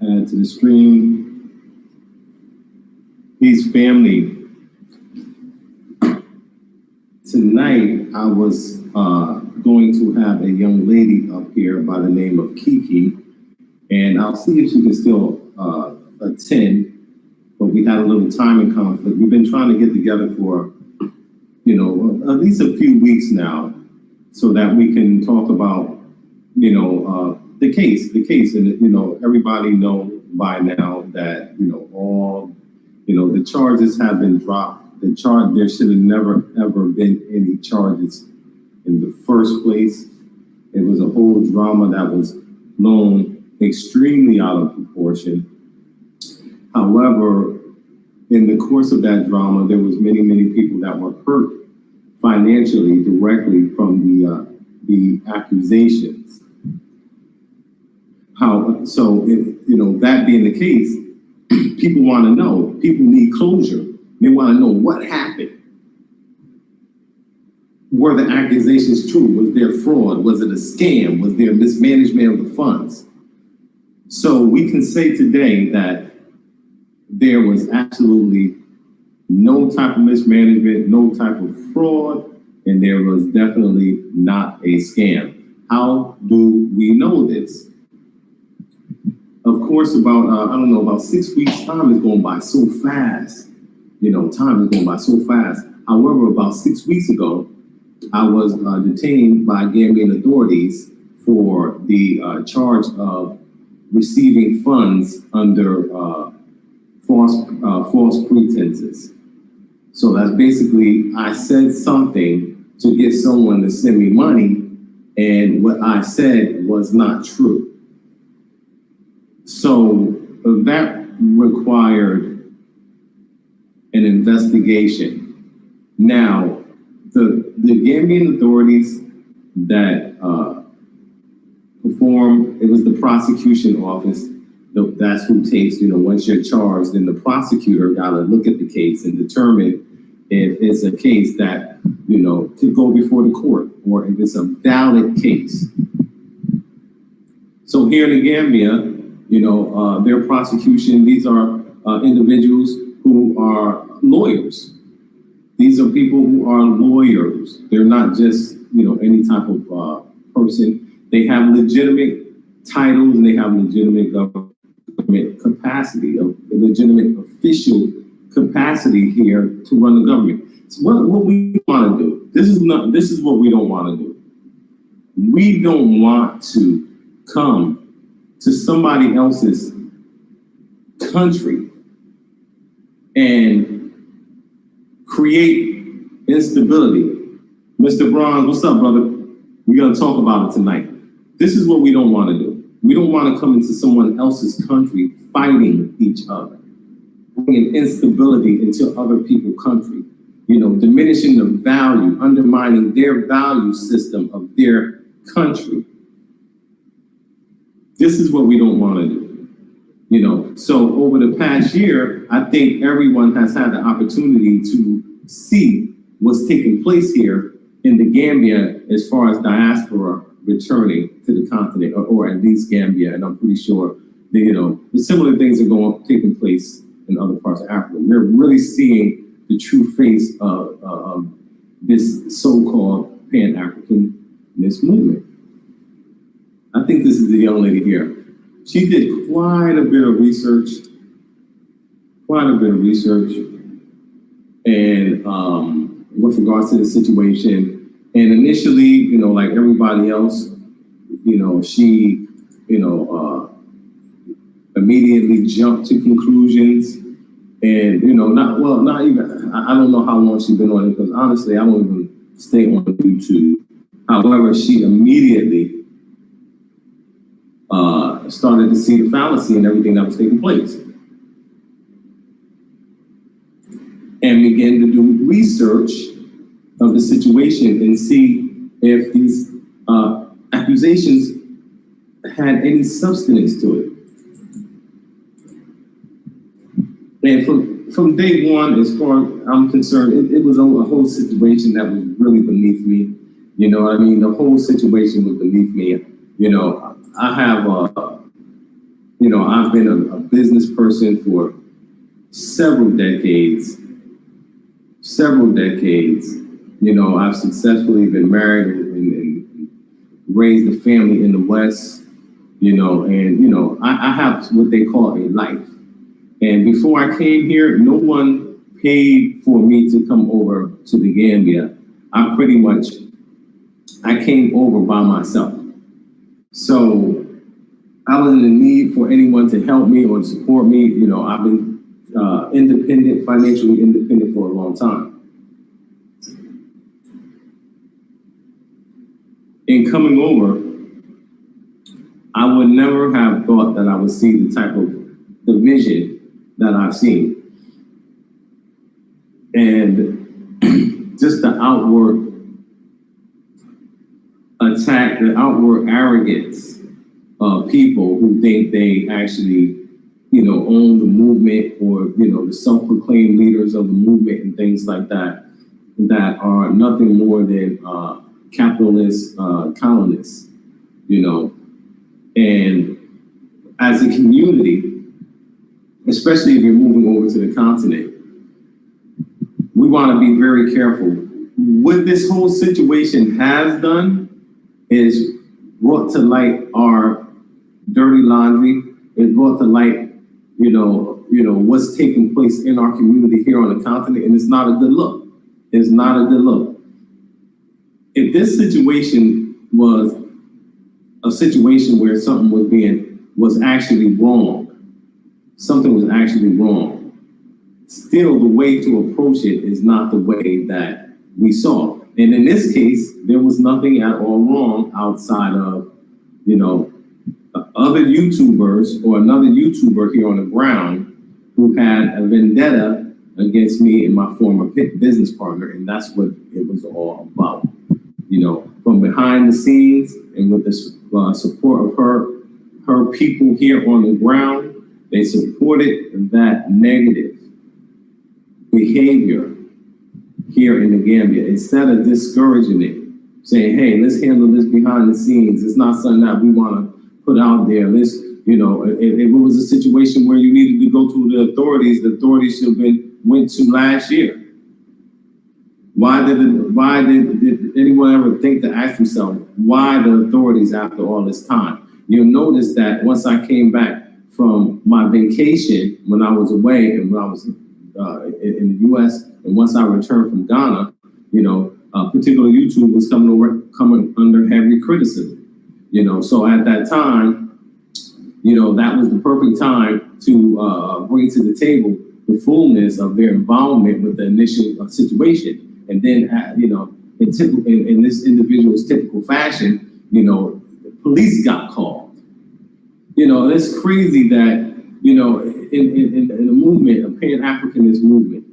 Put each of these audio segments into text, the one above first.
add to the stream. His family. Tonight, I was going to have a young lady up here by the name of Kiki, and I'll see if she can still attend, but we had a little timing conflict. We've been trying to get together for, at least a few weeks now, so that we can talk about, the case, and, everybody know by now that, all, the charges have been dropped. There should have never, ever been any charges in the first place. It was a whole drama that was blown extremely out of proportion. However, in the course of that drama, there was many, many people that were hurt financially directly from the accusations. That being the case, people want to know. People need closure. They want to know what happened. Were the accusations true? Was there fraud? Was it a scam? Was there mismanagement of the funds? So we can say today that there was absolutely no type of mismanagement, no type of fraud, and there was definitely not a scam. How do we know this? Of course, about 6 weeks, time is going by so fast. Time is going by so fast. However, about 6 weeks ago, I was detained by Gambian authorities for the charge of receiving funds under false pretenses. So that's basically, I said something to get someone to send me money, and what I said was not true. So that required an investigation. Now, the Gambian authorities that perform, it was the prosecution office. That's who takes, once you're charged, then the prosecutor got to look at the case and determine if it's a case that, could go before the court, or if it's a valid case. So here in the Gambia, their prosecution, these are individuals who are lawyers. These are people who are lawyers. They're not just, any type of person. They have legitimate titles and they have legitimate government capacity, a legitimate official capacity here to run the government. So what we want to do, this is what we don't want to do. We don't want to come to somebody else's country and create instability. Mr. Bronze, what's up, brother? We're going to talk about it tonight. This is what we don't want to do. We don't want to come into someone else's country fighting each other, bringing instability into other people's country, diminishing the value, undermining their value system of their country. This is what we don't want to do. So over the past year, I think everyone has had the opportunity to see what's taking place here in the Gambia as far as diaspora returning to the continent, or at least Gambia, and I'm pretty sure that, similar things are taking place in other parts of Africa. We're really seeing the true face of this so-called Pan-Africanist movement. I think this is the young lady here. She did quite a bit of research, and with regards to the situation. And initially, like everybody else, she, immediately jumped to conclusions, and not even. I don't know how long she's been on it, because honestly, I don't even stay on YouTube. However, she immediately started to see the fallacy in everything that was taking place, and began to do research of the situation and see if these accusations had any substance to it. And from day one, as far as I'm concerned, it was a whole situation that was really beneath me. You know what I mean? The whole situation was beneath me. I have, I've been a business person for several decades. I've successfully been married and raised a family in the West, I have what they call a life. And before I came here, no one paid for me to come over to the Gambia. I came over by myself. So I wasn't in need for anyone to help me or to support me. I've been financially independent for a long time. In coming over, I would never have thought that I would see the type of division that I've seen. And just the outward attack, the outward arrogance of people who think they actually, own the movement, or, the self-proclaimed leaders of the movement and things like that, that are nothing more than capitalist colonists, and as a community, especially if you're moving over to the continent, we want to be very careful. What this whole situation has done is brought to light our dirty laundry. It brought to light, what's taking place in our community here on the continent, and it's not a good look. It's not a good look. If this situation was a situation where something was actually wrong, still the way to approach it is not the way that we saw. And in this case, there was nothing at all wrong outside of, other YouTubers or another YouTuber here on the ground who had a vendetta against me and my former business partner, and that's what it was all about. From behind the scenes and with the support of her people here on the ground, they supported that negative behavior here in the Gambia instead of discouraging it, saying, "Hey, let's handle this behind the scenes. It's not something that we want to put out there. Let's, if it was a situation where you needed to go to the authorities should have went to last year. Why did anyone ever think to ask themselves, why the authorities after all this time?" You'll notice that once I came back from my vacation, when I was away and when I was in the U.S., and once I returned from Ghana, particular YouTube was coming under heavy criticism. So at that time, that was the perfect time to bring to the table the fullness of their involvement with the initial situation. And then, in this individual's typical fashion, the police got called. It's crazy that, in the movement, a Pan-Africanist movement,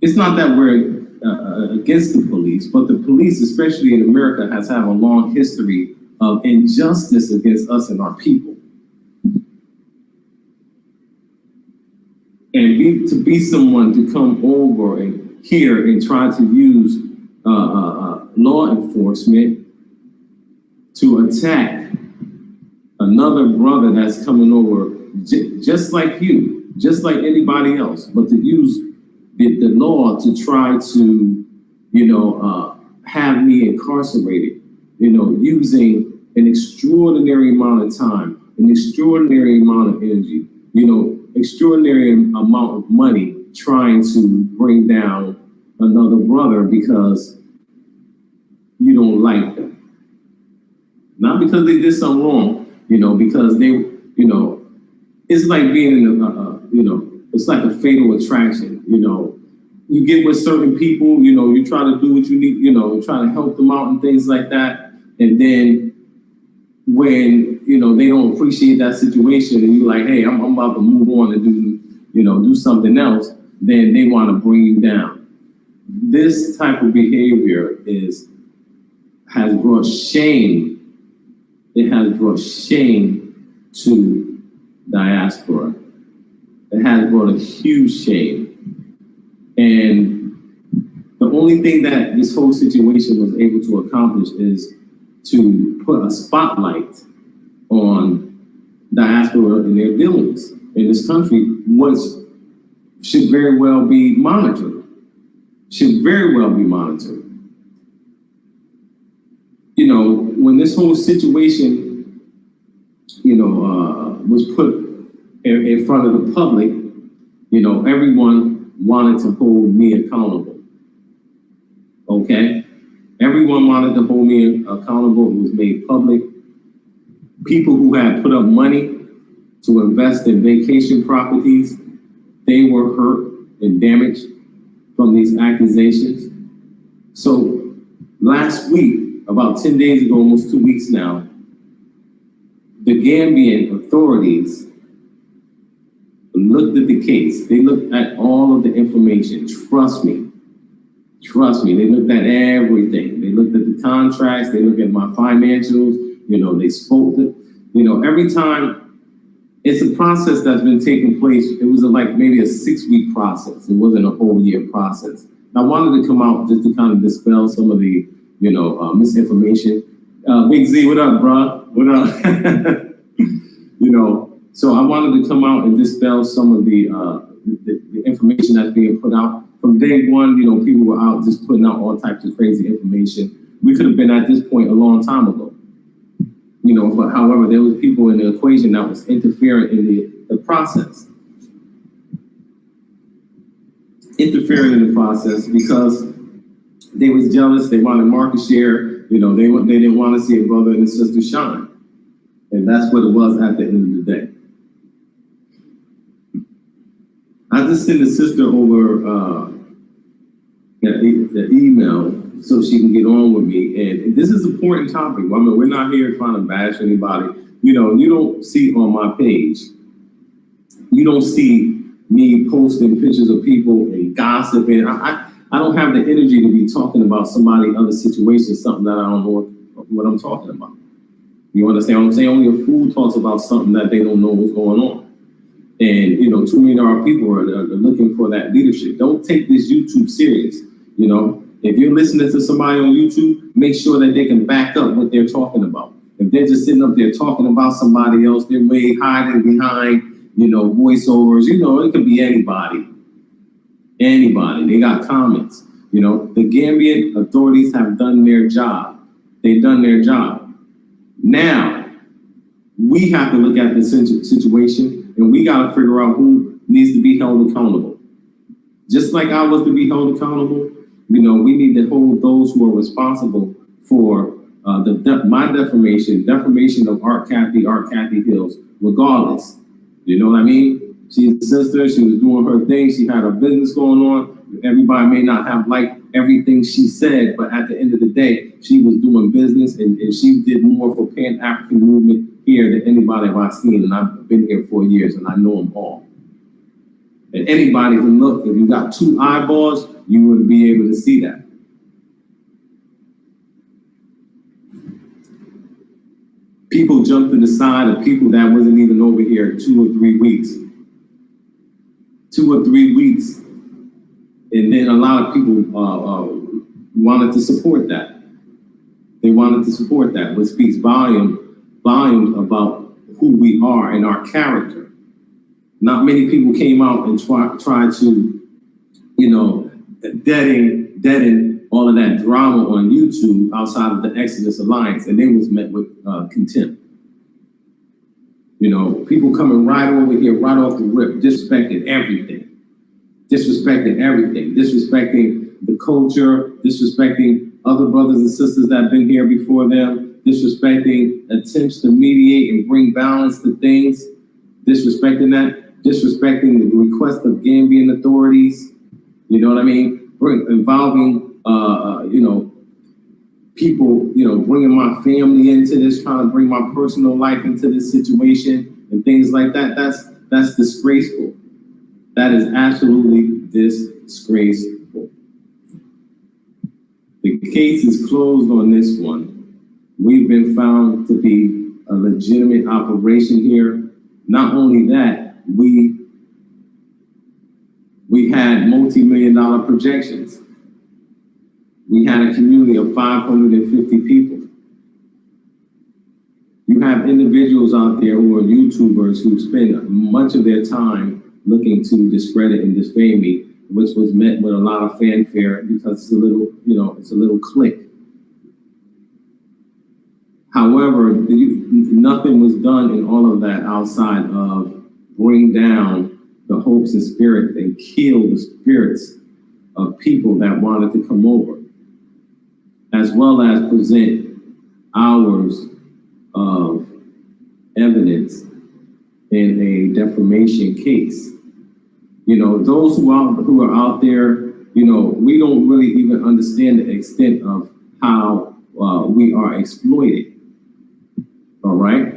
it's not that we're against the police, but the police, especially in America, has had a long history of injustice against us and our people. And to be someone to come over and here and try to use law enforcement to attack another brother that's coming over just like you, just like anybody else, but to use the law to try to, have me incarcerated, using an extraordinary amount of time, an extraordinary amount of energy, extraordinary amount of money trying to bring down another brother because you don't like them. Not because they did something wrong, because they, it's like being in it's like a fatal attraction, You get with certain people, you try to do what you need, try to help them out and things like that. And then when, they don't appreciate that situation and you're like, hey, I'm about to move on and do something else, then they want to bring you down. This type of behavior has brought shame. It has brought shame to diaspora. It has brought a huge shame. And the only thing that this whole situation was able to accomplish is to put a spotlight on diaspora and their dealings in this country should very well be monitored. Should very well be monitored. You know, when this whole situation, you know, was put in front of the public, you know, everyone wanted to hold me accountable. Okay? Everyone wanted to hold me accountable. It was made public. People who had put up money to invest in vacation properties, they were hurt and damaged from these accusations. So last week, about 10 days ago, almost 2 weeks now, the Gambian authorities looked at the case. They looked at all of the information. Trust me. They looked at everything. They looked at the contracts. They looked at my financials. You know, they spoke to, you know, every time. It's a process that's been taking place. It was like maybe a 6-week process. It wasn't a whole year process. I wanted to come out just to kind of dispel some of the, you know, misinformation. Big Z, what up, bro? What up? You know, so I wanted to come out and dispel some of the information that's being put out. From day one, you know, people were out just putting out all types of crazy information. We could have been at this point a long time ago. You know, but however, there was people in the equation that was interfering in the process. Interfering in the process because they was jealous, they wanted market share, you know, they didn't want to see a brother and a sister shine. And that's what it was at the end of the day. I just sent the sister over the email so she can get on with me. And this is an important topic. I mean, we're not here trying to bash anybody. You know, you don't see on my page, you don't see me posting pictures of people and gossiping. I don't have the energy to be talking about somebody other situation, something that I don't know what I'm talking about. You understand what I'm saying? Only a fool talks about something that they don't know what's going on. And, you know, too many of our people are looking for that leadership. Don't take this YouTube serious. You know, if you're listening to somebody on YouTube, make sure that they can back up what they're talking about. If they're just sitting up there talking about somebody else, they're way hiding behind, you know, voiceovers. You know, it could be anybody. Anybody. They got comments. You know, the Gambian authorities have done their job. They've done their job. Now, we have to look at the situation and we got to figure out who needs to be held accountable. Just like I was to be held accountable, you know, we need to hold those who are responsible for my defamation of Art Kathy Hills, regardless. You know what I mean? She's a sister. She was doing her thing. She had her business going on. Everybody may not have liked everything she said, but at the end of the day, she was doing business and she did more for Pan-African movement here than anybody I've seen. And I've been here 4 years and I know them all. And anybody can look, if you got 2 eyeballs, you would be able to see that. People jumped to the side of people that wasn't even over here 2 or 3 weeks. 2 or 3 weeks. And then a lot of people wanted to support that. They wanted to support that, which speaks volumes about who we are and our character. Not many people came out and tried to, you know, deaden all of that drama on YouTube outside of the Exodus Alliance, and they was met with contempt. You know, people coming right over here, right off the rip, disrespecting everything, disrespecting the culture, disrespecting other brothers and sisters that have been here before them, disrespecting attempts to mediate and bring balance to things, disrespecting the request of Gambian authorities. You know what I mean? Involving, you know, people, you know, bringing my family into this, trying to bring my personal life into this situation and things like that. That's disgraceful. That is absolutely disgraceful. The case is closed on this one. We've been found to be a legitimate operation here. Not only that, we had multi-million-dollar projections. We had a community of 550 people. You have individuals out there who are YouTubers who spend much of their time looking to discredit and defame me, which was met with a lot of fanfare because it's a little, it's a little click. However, nothing was done in all of that outside of bring down the hopes and spirit and kill the spirits of people that wanted to come over, as well as present hours of evidence in a defamation case. Those who are out there, we don't really even understand the extent of how we are exploited. All right?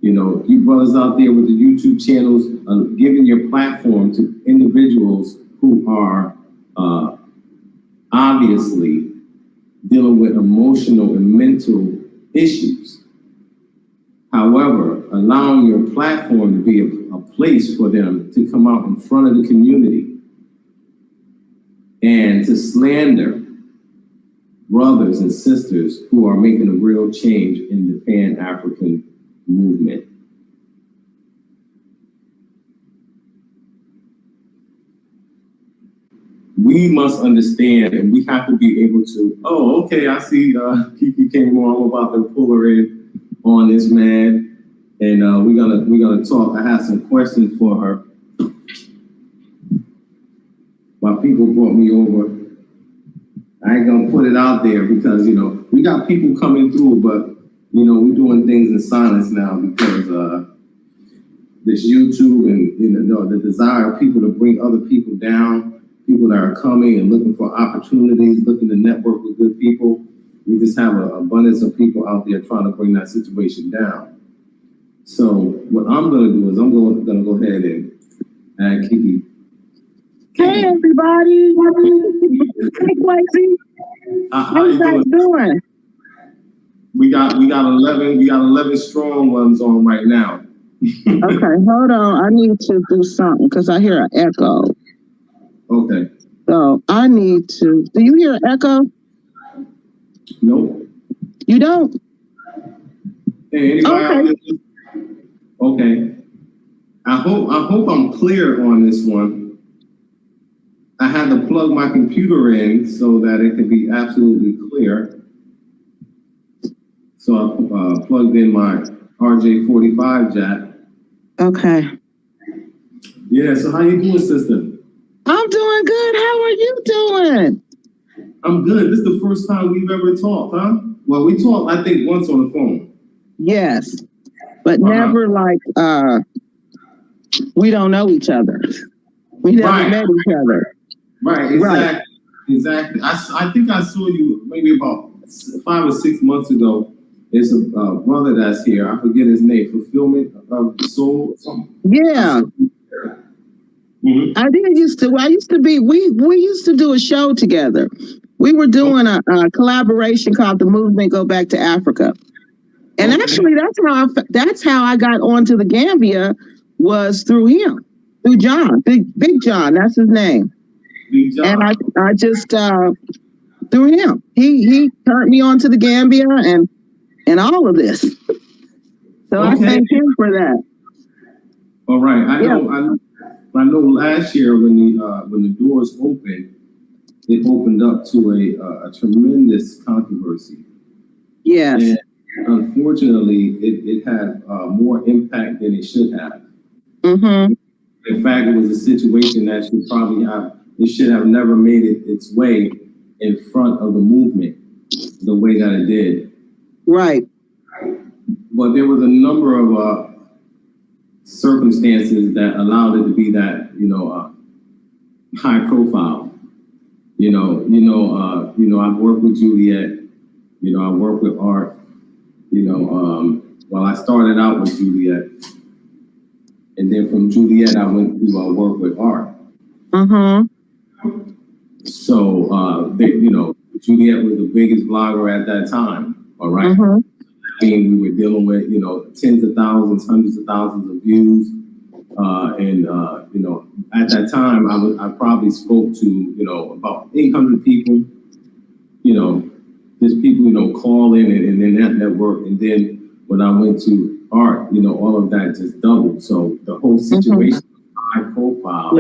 You brothers out there with the YouTube channels giving your platform to individuals who are obviously dealing with emotional and mental issues. However, allowing your platform to be a place for them to come out in front of the community and to slander brothers and sisters who are making a real change in the Pan-African movement. We must understand, and we have to be able to, oh, okay, I see Kiki came on. I'm about to pull her in on this, man. And we're gonna talk. I have some questions for her. While people brought me over, I ain't gonna put it out there because we got people coming through, but we're doing things in silence now because this YouTube and the desire of people to bring other people down, people that are coming and looking for opportunities, looking to network with good people. We just have an abundance of people out there trying to bring that situation down. So what I'm gonna do is I'm gonna go ahead and add Kiki. Hey everybody! Hey Kwesi! How you guys doing? We got 11 strong ones on right now. Okay, hold on. I need to do something because I hear an echo. Okay. So I need to. Do you hear an echo? Nope. You don't? Hey, anybody out there? Okay. I hope I'm clear on this one. I had to plug my computer in so that it could be absolutely clear. So I plugged in my RJ45 jack. Okay. Yeah, so how you doing, sister? I'm doing good. How are you doing? I'm good. This is the first time we've ever talked, huh? Well, we talked, I think, once on the phone. Yes, but never like, we don't know each other. We never met each other. Right, exactly. I think I saw you maybe about 5 or 6 months ago. There's a brother that's here. I forget his name. Fulfillment of the Soul. Something. Yeah. Mm-hmm. I used to be. We used to do a show together. We were doing a collaboration called The Movement Go Back to Africa, and actually that's how I got onto the Gambia was through him, through John, Big John. That's his name. Big John. And I just through him. He turned me on to the Gambia and all of this. So I thank him for that. All right. I know last year when the doors opened, it opened up to a tremendous controversy. Yes. And unfortunately, it had more impact than it should have. Mm-hmm. In fact, it was a situation that should have never made its way in front of the movement the way that it did. Right. But there was a number of circumstances that allowed it to be that, high profile. I've worked with Juliet, I worked with Art, I started out with Juliet. And then from Juliet, I went to work with Art. Mm-hmm. So, Juliet was the biggest vlogger at that time, all right? Mm-hmm. I mean, we were dealing with, tens of thousands, hundreds of thousands of views. At that time, I probably spoke to, about 800 people, just people, call in and then that network. And then when I went to art, all of that just doubled. So the whole situation, high profile,